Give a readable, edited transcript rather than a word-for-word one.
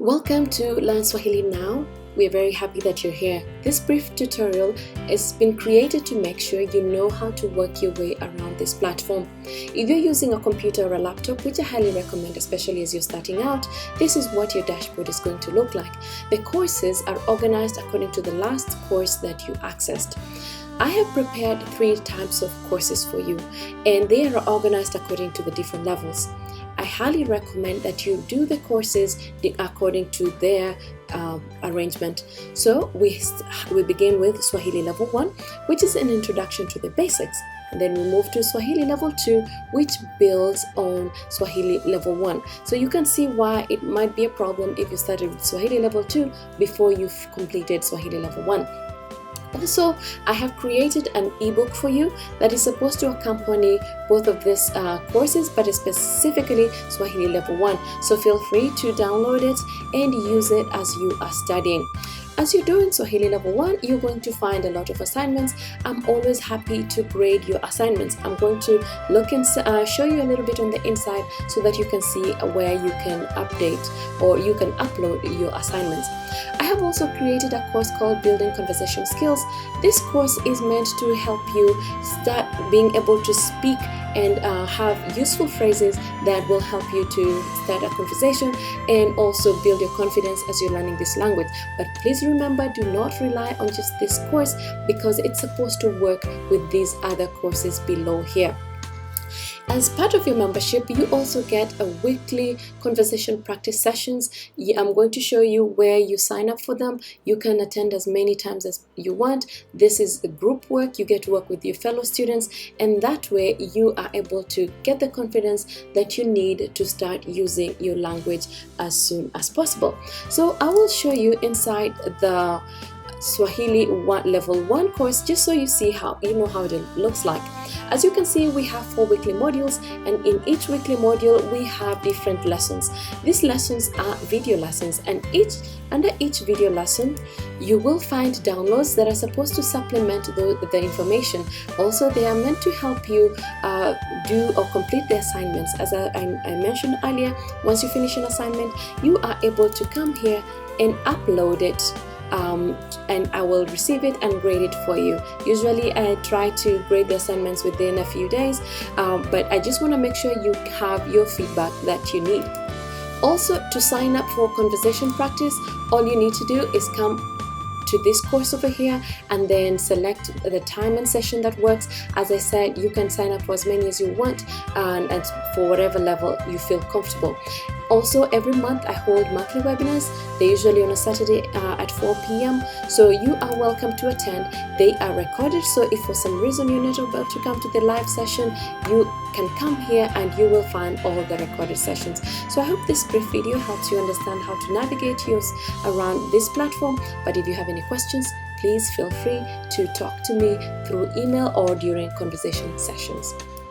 Welcome to Learn Swahili Now. We're very happy that you're here. This brief tutorial has been created to make sure you know how to work your way around this platform. If you're using a computer or a laptop, which I highly recommend, especially as you're starting out, this is what your dashboard is going to look like. The courses are organized according to the last course that you accessed. I have prepared 3 types of courses for you, and they are organized according to the different levels. I highly recommend that you do the courses according to their arrangement. So we begin with Swahili Level 1, which is an introduction to the basics. And then we move to Swahili Level 2, which builds on Swahili Level 1. So you can see why it might be a problem if you started with Swahili Level 2 before you've completed Swahili Level 1. Also, I have created an ebook for you that is supposed to accompany both of these courses, but specifically Swahili Level 1. So feel free to download it and use it as you are studying. As you're doing Swahili Level 1, you're going to find a lot of assignments. I'm always happy to grade your assignments. I'm going to look and show you a little bit on the inside so that you can see where you can update or you can upload your assignments. I have also created a course called Building Conversation Skills. This course is meant to help you start being able to speak and have useful phrases that will help you to start a conversation and also build your confidence as you're learning this language. But please remember, do not rely on just this course because it's supposed to work with these other courses below here. As part of your membership, you also get a weekly conversation practice sessions. I'm going to show you where you sign up for them. You can attend as many times as you want. This is the group work. You get to work with your fellow students, and that way you are able to get the confidence that you need to start using your language as soon as possible. So I will show you inside the Swahili Level 1 course just so you see how you know how it looks like. As you can see, we have 4 weekly modules, and in each weekly module we have different lessons. These lessons are video lessons, and under each video lesson you will find downloads that are supposed to supplement the information. Also, they are meant to help you do or complete the assignments. As I mentioned earlier, once you finish an assignment, you are able to come here and upload it. And I will receive it and grade it for you. Usually I try to grade the assignments within a few days, but I just want to make sure you have your feedback that you need. Also, to sign up for conversation practice, all you need to do is come to this course over here and then select the time and session that works. As I said, you can sign up for as many as you want and for whatever level you feel comfortable. Also, every month I hold monthly webinars. They're usually on a Saturday at 4 p.m. So you are welcome to attend. They are recorded, so if for some reason you're not able to come to the live session, you can come here and you will find all the recorded sessions. So I hope this brief video helps you understand how to navigate around this platform. But if you have any questions, please feel free to talk to me through email or during conversation sessions.